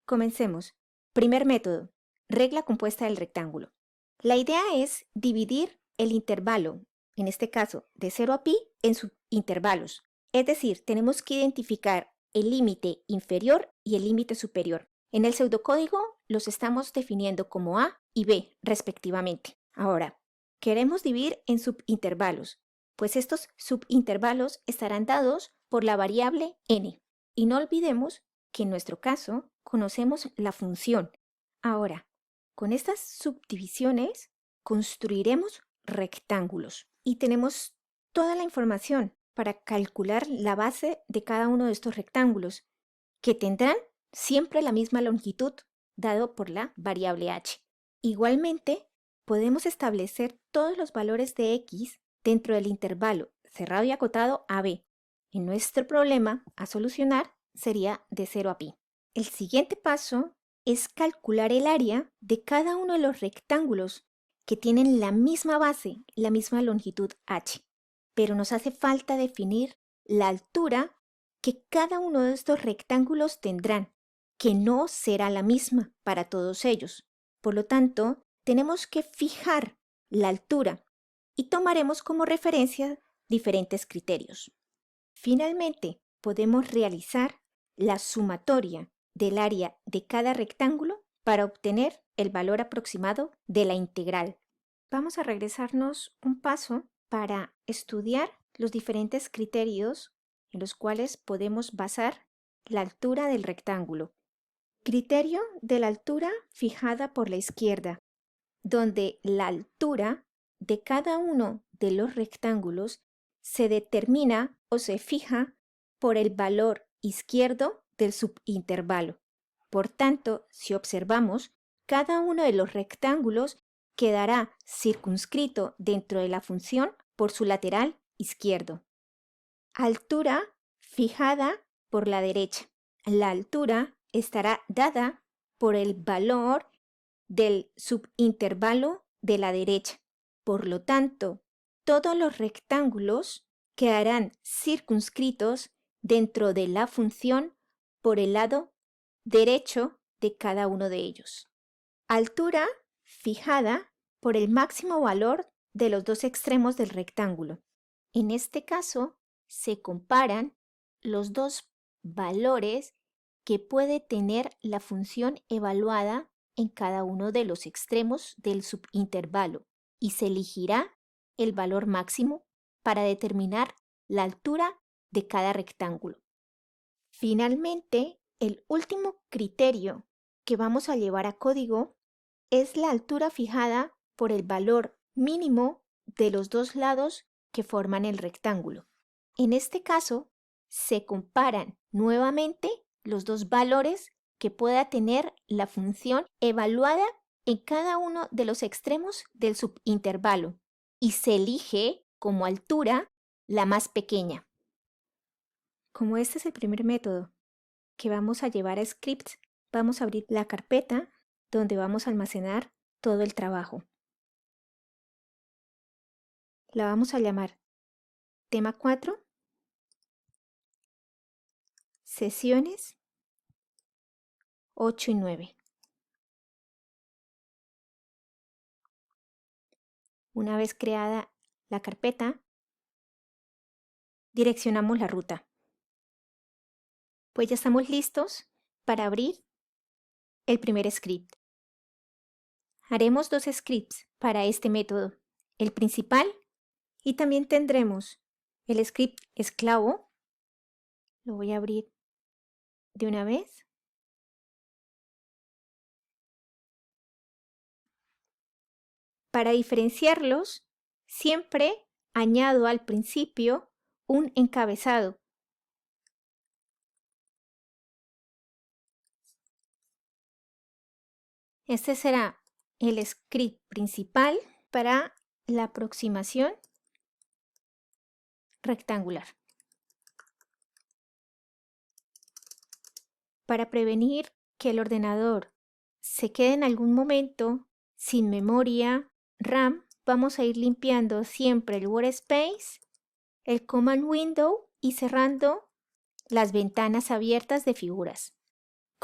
Comencemos. Primer método, regla compuesta del rectángulo. La idea es dividir el intervalo, en este caso de 0 a pi, en subintervalos. Es decir, tenemos que identificar el límite inferior y el límite superior. En el pseudocódigo los estamos definiendo como A y B, respectivamente. Ahora, queremos dividir en subintervalos, pues estos subintervalos estarán dados por la variable n. Y no olvidemos que en nuestro caso conocemos la función. Ahora, con estas subdivisiones construiremos rectángulos y tenemos toda la información para calcular la base de cada uno de estos rectángulos, que tendrán siempre la misma longitud dado por la variable h. Igualmente, podemos establecer todos los valores de x dentro del intervalo cerrado y acotado AB. En nuestro problema a solucionar sería de 0 a pi. El siguiente paso es calcular el área de cada uno de los rectángulos que tienen la misma base, la misma longitud h. Pero nos hace falta definir la altura que cada uno de estos rectángulos tendrán, que no será la misma para todos ellos. Por lo tanto, tenemos que fijar la altura y tomaremos como referencia diferentes criterios. Finalmente, podemos realizar la sumatoria del área de cada rectángulo para obtener el valor aproximado de la integral. Vamos a regresarnos un paso para estudiar los diferentes criterios en los cuales podemos basar la altura del rectángulo. Criterio de la altura fijada por la izquierda, donde la altura de cada uno de los rectángulos se determina o se fija por el valor izquierdo del subintervalo. Por tanto, si observamos, cada uno de los rectángulos quedará circunscrito dentro de la función por su lateral izquierdo. Altura fijada por la derecha. La altura estará dada por el valor del subintervalo de la derecha. Por lo tanto, todos los rectángulos quedarán circunscritos dentro de la función por el lado derecho de cada uno de ellos. Altura fijada por el máximo valor de los dos extremos del rectángulo. En este caso, se comparan los dos valores que puede tener la función evaluada en cada uno de los extremos del subintervalo y se elegirá el valor máximo para determinar la altura de cada rectángulo. Finalmente, el último criterio que vamos a llevar a código es la altura fijada por el valor mínimo de los dos lados que forman el rectángulo. En este caso, se comparan nuevamente los dos valores que pueda tener la función evaluada en cada uno de los extremos del subintervalo y se elige como altura la más pequeña. Como este es el primer método que vamos a llevar a scripts, vamos a abrir la carpeta donde vamos a almacenar todo el trabajo. La vamos a llamar tema 4, sesiones 8 y 9. Una vez creada la carpeta, direccionamos la ruta. Pues ya estamos listos para abrir el primer script. Haremos dos scripts para este método, el principal y también tendremos el script esclavo. Lo voy a abrir de una vez. Para diferenciarlos, siempre añado al principio un encabezado. Este será el script principal para la aproximación rectangular. Para prevenir que el ordenador se quede en algún momento sin memoria RAM, vamos a ir limpiando siempre el workspace, el command window y cerrando las ventanas abiertas de figuras.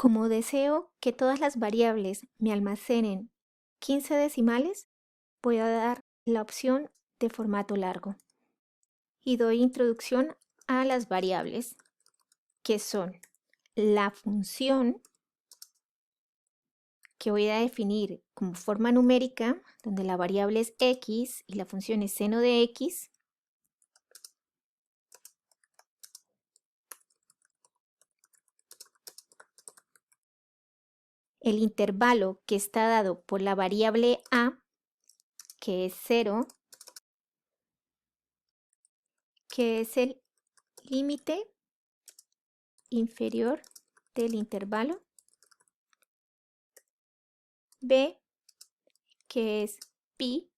Como deseo que todas las variables me almacenen 15 decimales, voy a dar la opción de formato largo y doy introducción a las variables, que son la función que voy a definir como forma numérica, donde la variable es x y la función es seno de x. El intervalo que está dado por la variable a, que es 0, que es el límite inferior del intervalo. B, que es pi,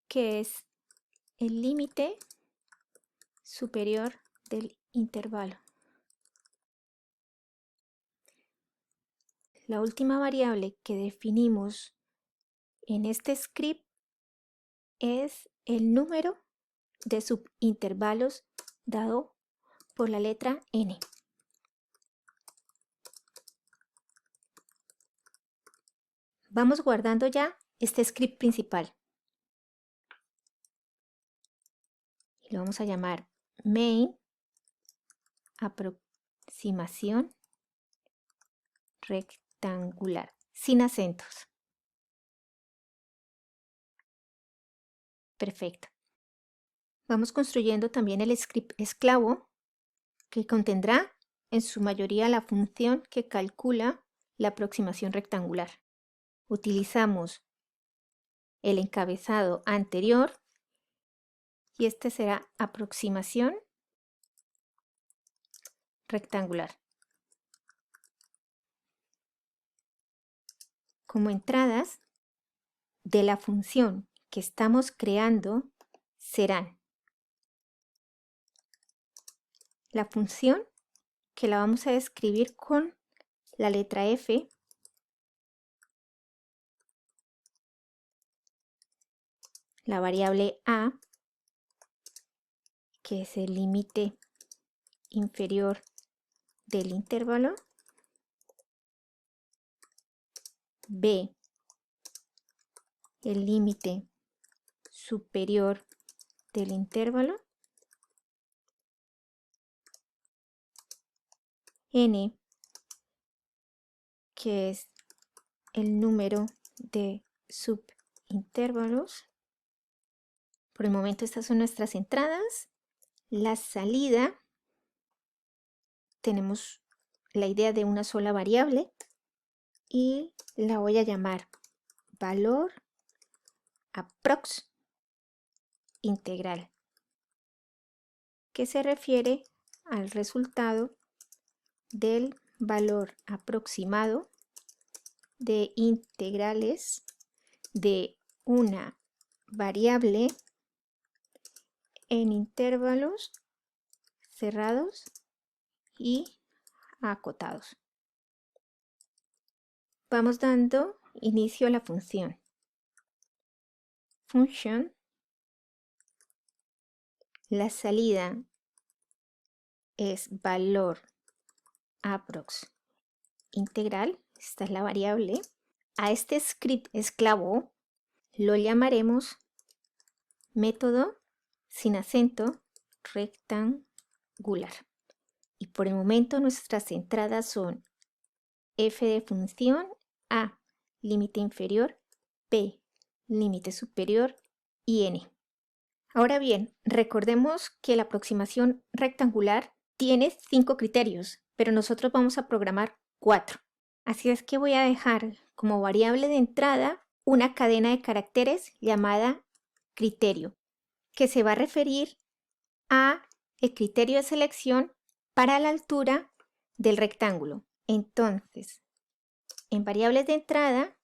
que es el límite superior del intervalo. La última variable que definimos en este script es el número de subintervalos dado por la letra n. Vamos guardando ya este script principal. Y lo vamos a llamar main aproximación rectangular, sin acentos. Perfecto. Vamos construyendo también el script esclavo, que contendrá en su mayoría la función que calcula la aproximación rectangular. Utilizamos el encabezado anterior y este será aproximación rectangular. Como entradas de la función que estamos creando serán la función, que la vamos a escribir con la letra F, la variable a, que es el límite inferior del intervalo, b, el límite superior del intervalo, n, que es el número de subintervalos. Por el momento estas son nuestras entradas. La salida, tenemos la idea de una sola variable y la voy a llamar valor aprox integral, que se refiere al resultado del valor aproximado de integrales de una variable en intervalos cerrados y acotados. Vamos dando inicio a la función. Function, la salida es valor aprox integral, esta es la variable. A este script esclavo lo llamaremos método sin acento rectangular. Y por el momento nuestras entradas son f de función, a límite inferior, p límite superior y n. Ahora bien, recordemos que la aproximación rectangular tiene 5 criterios, pero nosotros vamos a programar 4. Así es que voy a dejar como variable de entrada una cadena de caracteres llamada criterio, que se va a referir a el criterio de selección para la altura del rectángulo. Entonces, en variables de entrada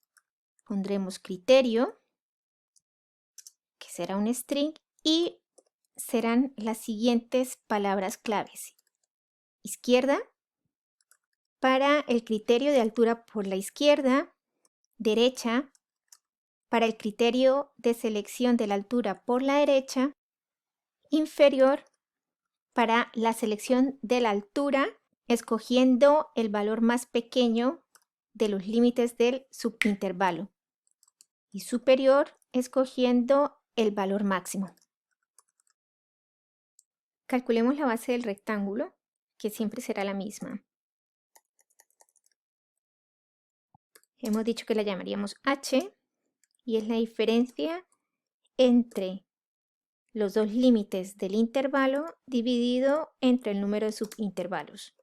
pondremos criterio, que será un string, y serán las siguientes palabras claves. Izquierda, para el criterio de altura por la izquierda. Derecha, para el criterio de selección de la altura por la derecha. Inferior, para la selección de la altura escogiendo el valor más pequeño de los límites del subintervalo y superior escogiendo el valor máximo. Calculemos la base del rectángulo, que siempre será la misma. Hemos dicho que la llamaríamos h y es la diferencia entre los dos límites del intervalo dividido entre el número de subintervalos.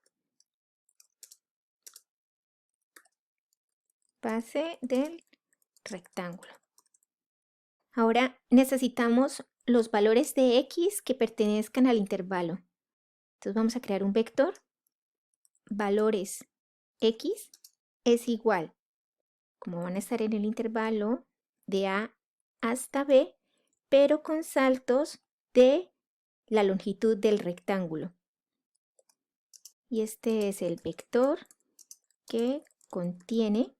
Base del rectángulo. Ahora necesitamos los valores de x que pertenezcan al intervalo. Entonces vamos a crear un vector. Valores x es igual, como van a estar en el intervalo, de a hasta b, pero con saltos de la longitud del rectángulo. Y este es el vector que contiene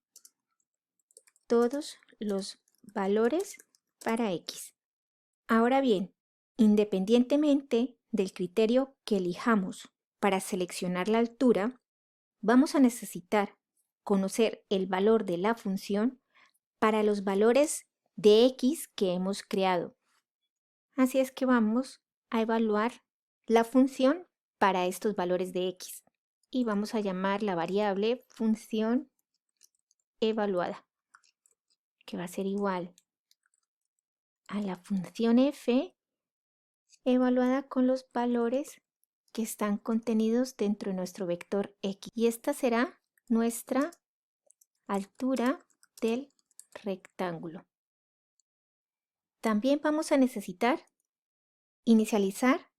todos los valores para x. Ahora bien, independientemente del criterio que elijamos para seleccionar la altura, vamos a necesitar conocer el valor de la función para los valores de x que hemos creado. Así es que vamos a evaluar la función para estos valores de x y vamos a llamar la variable función evaluada, que va a ser igual a la función f evaluada con los valores que están contenidos dentro de nuestro vector x. Y esta será nuestra altura del rectángulo. También vamos a necesitar inicializar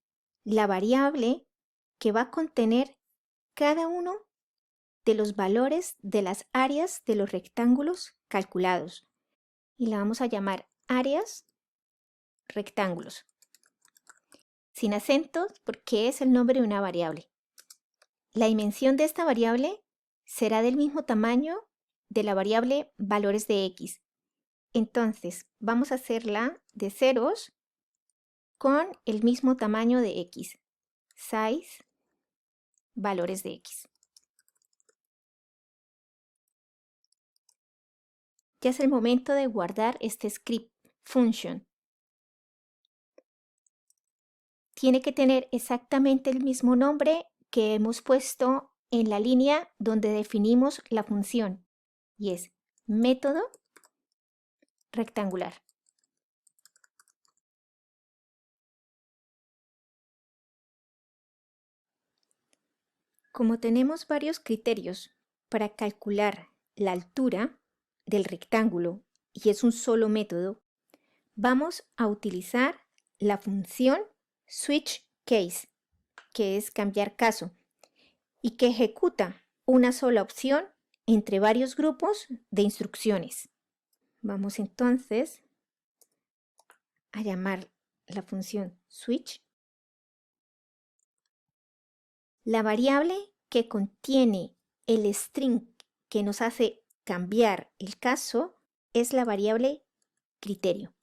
la variable que va a contener cada uno de los valores de las áreas de los rectángulos calculados. Y la vamos a llamar áreas rectángulos. Sin acentos porque es el nombre de una variable. La dimensión de esta variable será del mismo tamaño de la variable valores de x. Entonces vamos a hacerla de ceros con el mismo tamaño de x. Size valores de x. Ya es el momento de guardar este script function. Tiene que tener exactamente el mismo nombre que hemos puesto en la línea donde definimos la función, y es método rectangular. Como tenemos varios criterios para calcular la altura del rectángulo y es un solo método, vamos a utilizar la función switch case, que es cambiar caso, y que ejecuta una sola opción entre varios grupos de instrucciones. Vamos entonces a llamar la función switch. La variable que contiene el string que nos hace cambiar el caso es la variable criterio.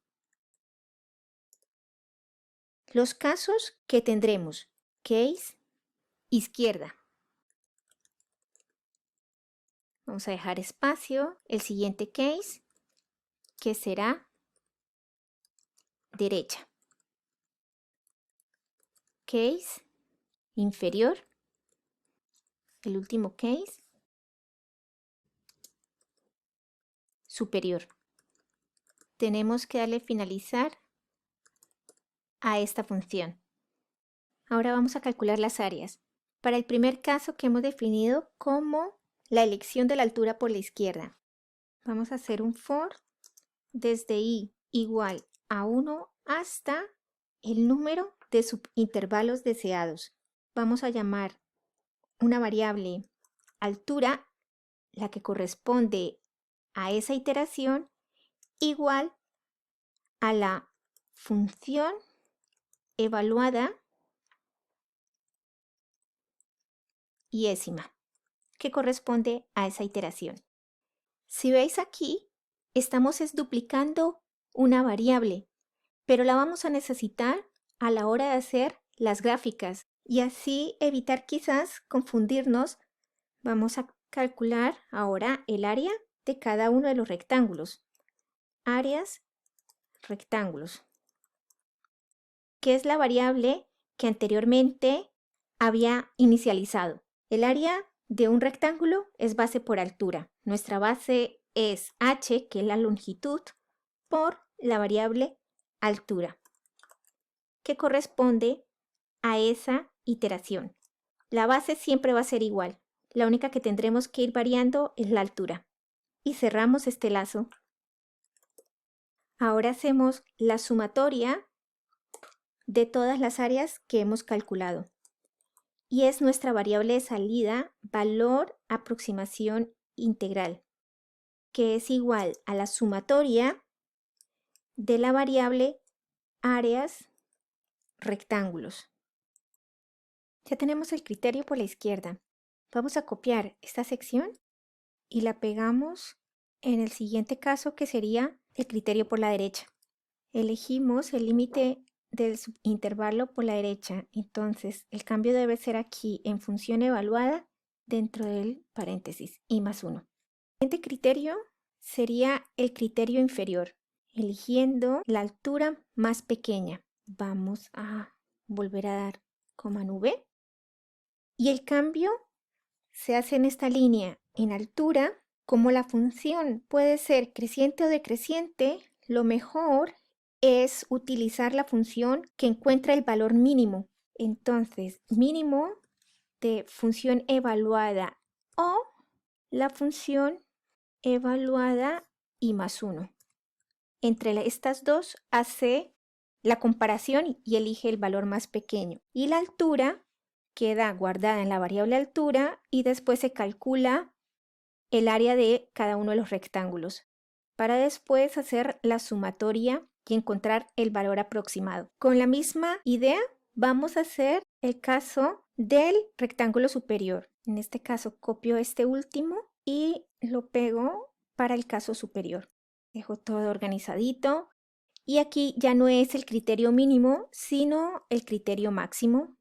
Los casos que tendremos: case izquierda. Vamos a dejar espacio. El siguiente case, que será derecha. Case inferior. El último case superior. Tenemos que darle finalizar a esta función. Ahora vamos a calcular las áreas. Para el primer caso que hemos definido como la elección de la altura por la izquierda, vamos a hacer un for desde i igual a 1 hasta el número de subintervalos deseados. Vamos a llamar una variable altura, la que corresponde a esa iteración, igual a la función evaluada y décima, que corresponde a esa iteración. Si veis aquí, estamos duplicando una variable, pero la vamos a necesitar a la hora de hacer las gráficas Y así evitar quizás confundirnos, vamos a calcular ahora el área de cada uno de los rectángulos. Áreas, rectángulos, que es la variable que anteriormente había inicializado. El área de un rectángulo es base por altura. Nuestra base es h, que es la longitud, por la variable altura, que corresponde a esa iteración. La base siempre va a ser igual. La única que tendremos que ir variando es la altura. Y cerramos este lazo. Ahora hacemos la sumatoria de todas las áreas que hemos calculado. Y es nuestra variable de salida, valor aproximación integral, que es igual a la sumatoria de la variable áreas rectángulos. Ya tenemos el criterio por la izquierda. Vamos a copiar esta sección y la pegamos en el siguiente caso, que sería el criterio por la derecha. Elegimos el límite del subintervalo por la derecha, entonces el cambio debe ser aquí en función evaluada dentro del paréntesis y más 1. El siguiente criterio sería el criterio inferior, eligiendo la altura más pequeña. Vamos a volver a dar coma nube y el cambio se hace en esta línea en altura. Como la función puede ser creciente o decreciente, lo mejor es utilizar la función que encuentra el valor mínimo. Entonces, mínimo de función evaluada o la función evaluada y más 1. Entre estas dos hace la comparación y elige el valor más pequeño. Y la altura queda guardada en la variable altura y después se calcula el área de cada uno de los rectángulos para después hacer la sumatoria y encontrar el valor aproximado. Con la misma idea vamos a hacer el caso del rectángulo superior. En este caso copio este último y lo pego para el caso superior. Dejo todo organizadito y aquí ya no es el criterio mínimo, sino el criterio máximo.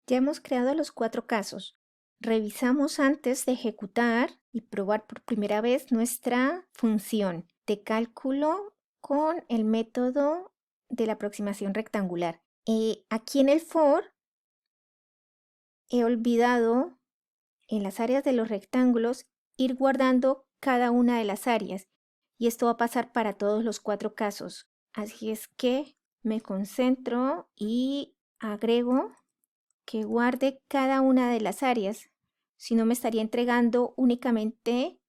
Ya hemos creado los 4 casos. Revisamos antes de ejecutar y probar por primera vez nuestra función de cálculo con el método de la aproximación rectangular. Aquí en el for he olvidado en las áreas de los rectángulos ir guardando cada una de las áreas y esto va a pasar para todos los 4 casos. Así es que me concentro y agrego que guarde cada una de las áreas, si no me estaría entregando únicamente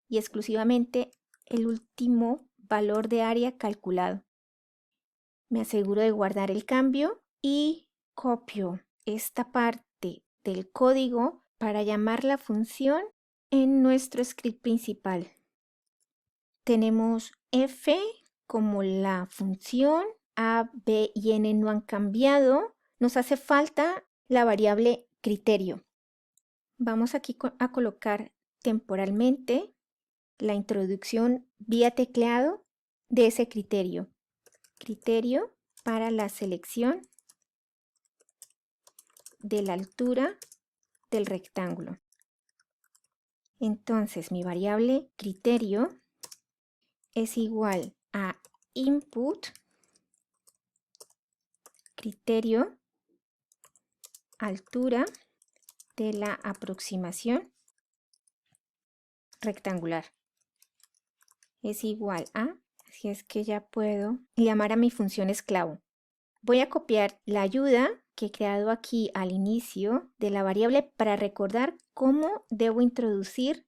y exclusivamente el último valor de área calculado. Me aseguro de guardar el cambio y copio esta parte del código para llamar la función en nuestro script principal. Tenemos f como la función, a, b y n no han cambiado. Nos hace falta la variable criterio. Vamos aquí a colocar temporalmente la introducción vía tecleado de ese criterio. Criterio para la selección de la altura del rectángulo. Entonces mi variable criterio es igual a input criterio altura de la aproximación rectangular. Es igual a, así es que ya puedo llamar a mi función esclavo. Voy a copiar la ayuda que he creado aquí al inicio de la variable para recordar cómo debo introducir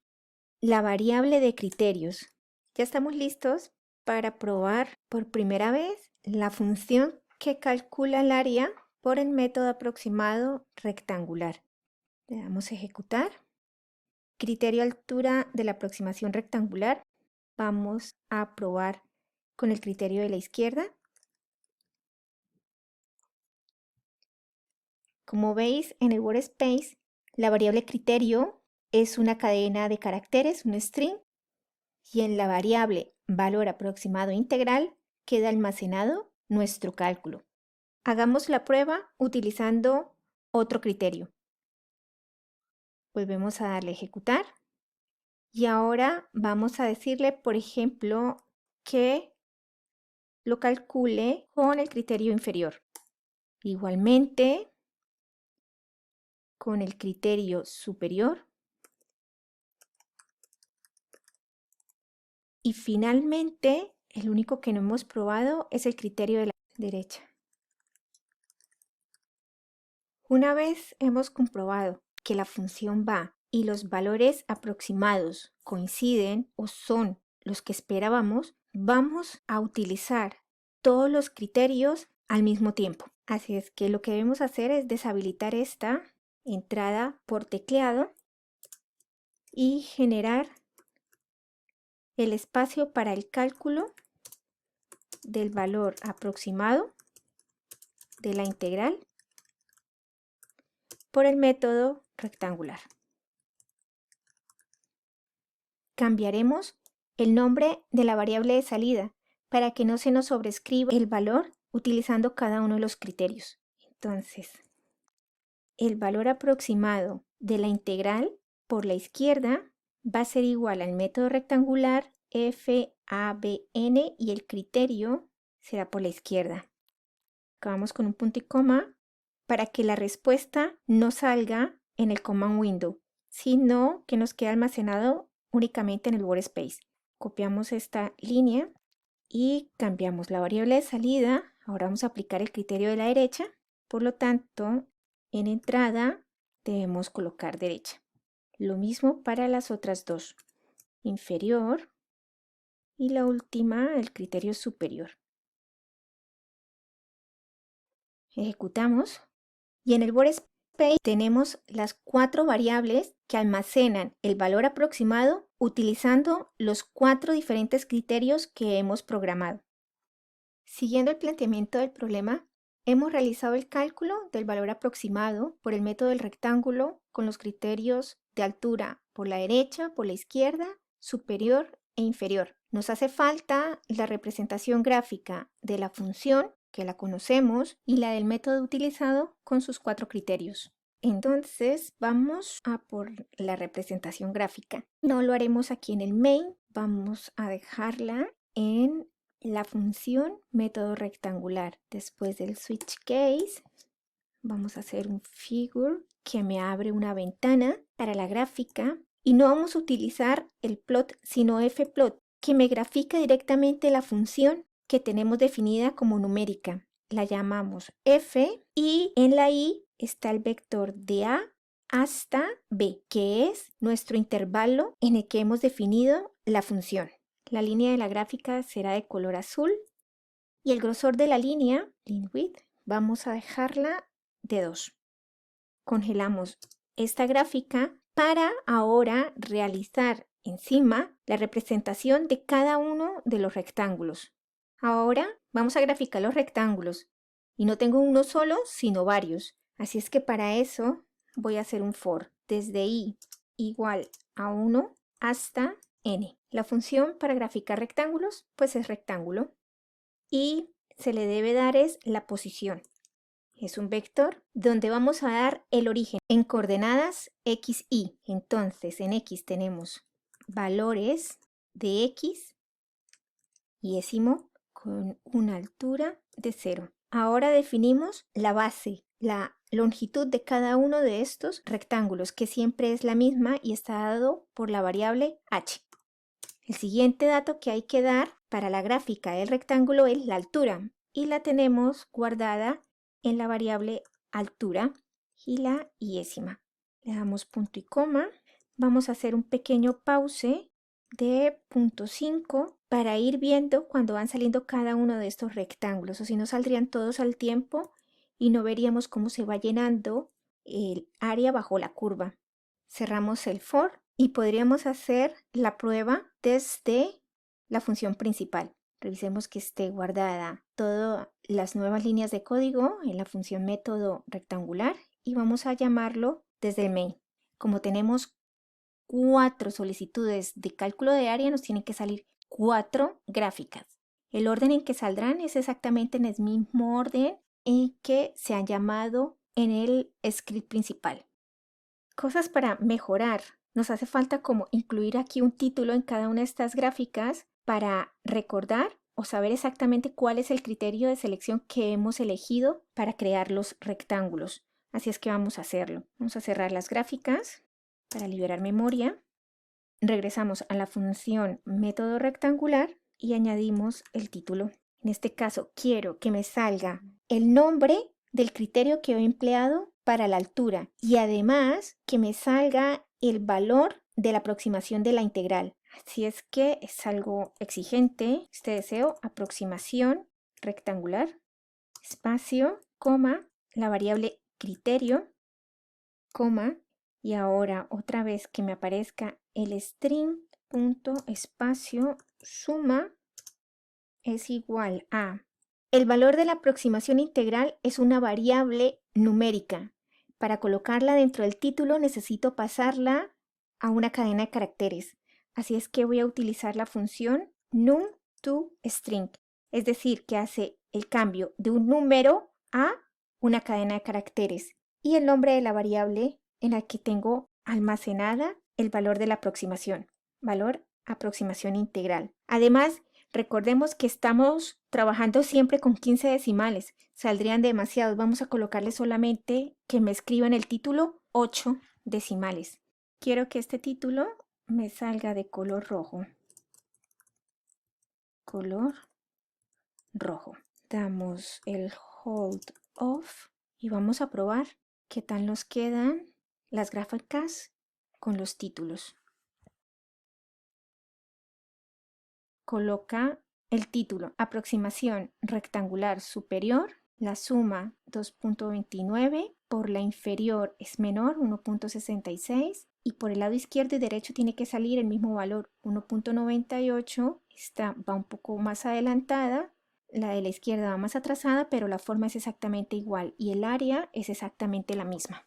la variable de criterios. Ya estamos listos para probar por primera vez la función que calcula el área por el método aproximado rectangular. Le damos a ejecutar. Criterio altura de la aproximación rectangular. Vamos a probar con el criterio de la izquierda. Como veis en el workspace, la variable criterio es una cadena de caracteres, un string, y en la variable valor aproximado integral queda almacenado nuestro cálculo. Hagamos la prueba utilizando otro criterio. Volvemos a darle a ejecutar. Y ahora vamos a decirle, por ejemplo, que lo calcule con el criterio inferior. Igualmente, con el criterio superior. Y finalmente, el único que no hemos probado es el criterio de la derecha. Una vez hemos comprobado que la función va y los valores aproximados coinciden o son los que esperábamos, vamos a utilizar todos los criterios al mismo tiempo. Así es que lo que debemos hacer es deshabilitar esta entrada por tecleado y generar el espacio para el cálculo del valor aproximado de la integral por el método rectangular. Cambiaremos el nombre de la variable de salida para que no se nos sobrescriba el valor utilizando cada uno de los criterios. Entonces, el valor aproximado de la integral por la izquierda va a ser igual al método rectangular FABN y el criterio será por la izquierda. Acabamos con un punto y coma para que la respuesta no salga en el command window, sino que nos quede almacenado únicamente en el workspace. Copiamos esta línea y cambiamos la variable de salida. Ahora vamos a aplicar el criterio de la derecha. Por lo tanto, en entrada debemos colocar derecha. Lo mismo para las otras dos. Inferior y la última, el criterio superior. Ejecutamos y en el workspace tenemos las 4 variables que almacenan el valor aproximado utilizando los 4 diferentes criterios que hemos programado. Siguiendo el planteamiento del problema, hemos realizado el cálculo del valor aproximado por el método del rectángulo con los criterios de altura por la derecha, por la izquierda, superior e inferior. Nos hace falta la representación gráfica de la función, que la conocemos, y la del método utilizado con sus 4 criterios. Entonces vamos a por la representación gráfica. No lo haremos aquí en el main, vamos a dejarla en la función método rectangular. Después del switch case, vamos a hacer un figure que me abre una ventana para la gráfica y no vamos a utilizar el plot sino fplot, que me grafica directamente la función que tenemos definida como numérica. La llamamos f y en la y está el vector de a hasta b, que es nuestro intervalo en el que hemos definido la función. La línea de la gráfica será de color azul y el grosor de la línea, line width, vamos a dejarla de 2. Congelamos esta gráfica para ahora realizar encima la representación de cada uno de los rectángulos. Ahora vamos a graficar los rectángulos y no tengo uno solo, sino varios. Así es que para eso voy a hacer un for desde i igual a 1 hasta n. La función para graficar rectángulos pues es rectángulo y se le debe dar es la posición. Es un vector donde vamos a dar el origen en coordenadas x, y. Entonces en x tenemos valores de x y décimo con una altura de 0. Ahora definimos la base, la longitud de cada uno de estos rectángulos, que siempre es la misma y está dado por la variable h. El siguiente dato que hay que dar para la gráfica del rectángulo es la altura y la tenemos guardada en la variable altura y la décima. Le damos punto y coma. Vamos a hacer un pequeño pause de 0.5 para ir viendo cuando van saliendo cada uno de estos rectángulos, o si no saldrían todos al tiempo y no veríamos cómo se va llenando el área bajo la curva. Cerramos el for y podríamos hacer la prueba desde la función principal. Revisemos que esté guardada todas las nuevas líneas de código en la función método rectangular y vamos a llamarlo desde el main. Como tenemos 4 solicitudes de cálculo de área, nos tienen que salir 4 gráficas. El orden en que saldrán es exactamente en el mismo orden y que se han llamado en el script principal. Cosas para mejorar. Nos hace falta como incluir aquí un título en cada una de estas gráficas para recordar o saber exactamente cuál es el criterio de selección que hemos elegido para crear los rectángulos. Así es que vamos a hacerlo. Vamos a cerrar las gráficas para liberar memoria. Regresamos a la función método rectangular y añadimos el título. En este caso quiero que me salga el nombre del criterio que he empleado para la altura y además que me salga el valor de la aproximación de la integral. Así es que es algo exigente este deseo. Aproximación rectangular, espacio, coma, la variable criterio, coma, y ahora otra vez que me aparezca el string punto espacio suma es igual a el valor de la aproximación integral es una variable numérica. Para colocarla dentro del título necesito pasarla a una cadena de caracteres. Así es que voy a utilizar la función num2string, es decir, que hace el cambio de un número a una cadena de caracteres y el nombre de la variable en la que tengo almacenada el valor de la aproximación, valor aproximación integral. Además, recordemos que estamos trabajando siempre con 15 decimales. Saldrían demasiados. Vamos a colocarle solamente que me escriba en el título 8 decimales. Quiero que este título me salga de color rojo. Color rojo. Damos el hold off y vamos a probar qué tal nos quedan las gráficas con los títulos. Coloca el título, aproximación rectangular superior, la suma 2.29, por la inferior es menor 1.66 y por el lado izquierdo y derecho tiene que salir el mismo valor 1.98, esta va un poco más adelantada, la de la izquierda va más atrasada, pero la forma es exactamente igual y el área es exactamente la misma.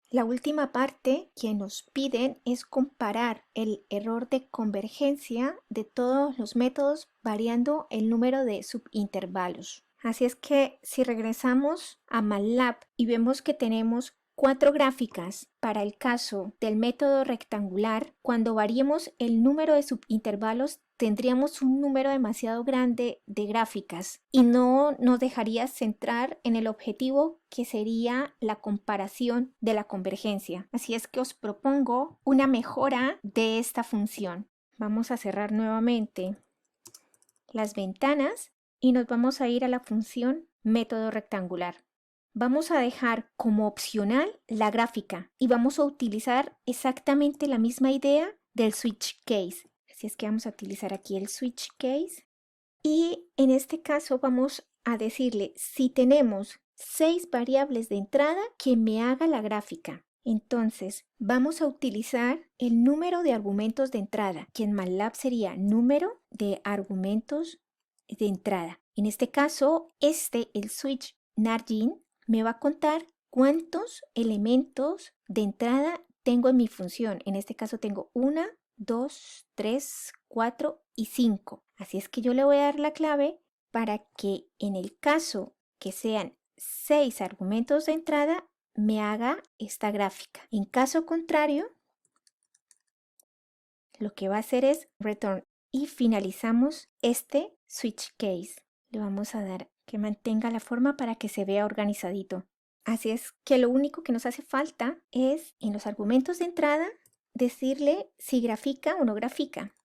La última parte que nos piden es comparar el error de convergencia de todos los métodos variando el número de subintervalos. Así es que si regresamos a MATLAB y vemos que tenemos 4 gráficas para el caso del método rectangular, cuando variemos el número de subintervalos tendríamos un número demasiado grande de gráficas y no nos dejaría centrar en el objetivo que sería la comparación de la convergencia. Así es que os propongo una mejora de esta función. Vamos a cerrar nuevamente las ventanas y nos vamos a ir a la función método rectangular. Vamos a dejar como opcional la gráfica y vamos a utilizar exactamente la misma idea del switch case. Así es que vamos a utilizar aquí el switch case y en este caso vamos a decirle si tenemos 6 variables de entrada que me haga la gráfica. Entonces vamos a utilizar el número de argumentos de entrada, que en MATLAB sería número de argumentos de entrada. En este caso, el switch Nargin me va a contar cuántos elementos de entrada tengo en mi función. En este caso tengo 1, 2, 3, 4 y 5. Así es que yo le voy a dar la clave para que en el caso que sean 6 argumentos de entrada, me haga esta gráfica. En caso contrario, lo que va a hacer es return y finalizamos este switch case. Le vamos a dar que mantenga la forma para que se vea organizadito. Así es que lo único que nos hace falta es en los argumentos de entrada decirle si grafica o no grafica.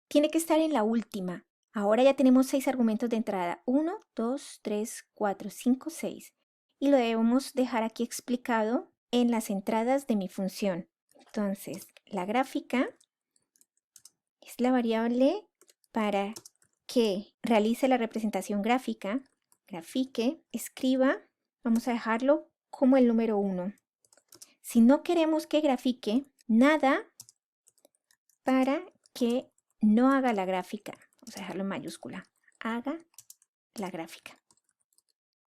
Tiene que estar en la última. Ahora ya tenemos 6 argumentos de entrada. 1, 2, 3, 4, 5, 6. Y lo debemos dejar aquí explicado en las entradas de mi función. Entonces, la gráfica es la variable para que realice la representación gráfica, grafique, escriba, vamos a dejarlo como el número 1. Si no queremos que grafique, nada para que no haga la gráfica. Vamos a dejarlo en mayúscula. Haga la gráfica.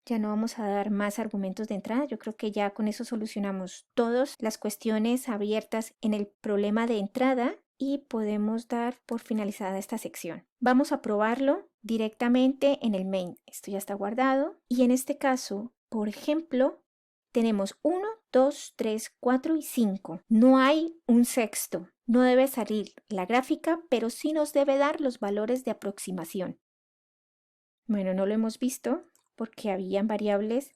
Ya no vamos a dar más argumentos de entrada. Yo creo que ya con eso solucionamos todas las cuestiones abiertas en el problema de entrada y podemos dar por finalizada esta sección. Vamos a probarlo directamente en el main. Esto ya está guardado. Y en este caso, por ejemplo, tenemos 1, 2, 3, 4 y 5. No hay un sexto. No debe salir la gráfica, pero sí nos debe dar los valores de aproximación. Bueno, no lo hemos visto porque habían variables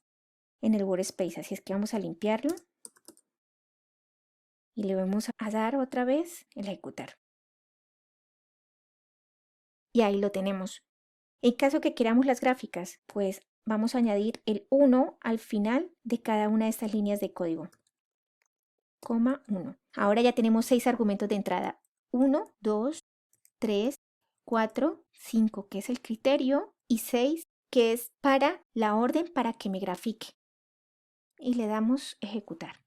en el workspace, así es que vamos a limpiarlo y le vamos a dar otra vez el ejecutar. Y ahí lo tenemos. En caso que queramos las gráficas, pues vamos a añadir el 1 al final de cada una de estas líneas de código. Coma 1. Ahora ya tenemos 6 argumentos de entrada. 1, 2, 3, 4, 5, que es el criterio, y 6, que es para la orden para que me grafique. Y le damos ejecutar.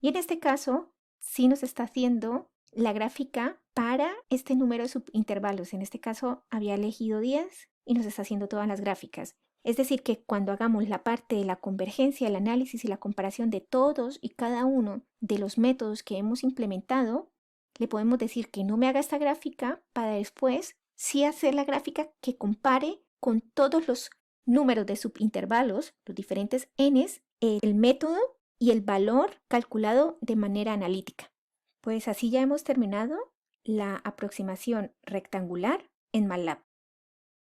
Y en este caso, sí nos está haciendo la gráfica para este número de subintervalos. En este caso había elegido 10 y nos está haciendo todas las gráficas. Es decir, que cuando hagamos la parte de la convergencia, el análisis y la comparación de todos y cada uno de los métodos que hemos implementado, le podemos decir que no me haga esta gráfica para después sí hacer la gráfica que compare con todos los números de subintervalos, los diferentes n's, el método y el valor calculado de manera analítica. Pues así ya hemos terminado la aproximación rectangular en MATLAB.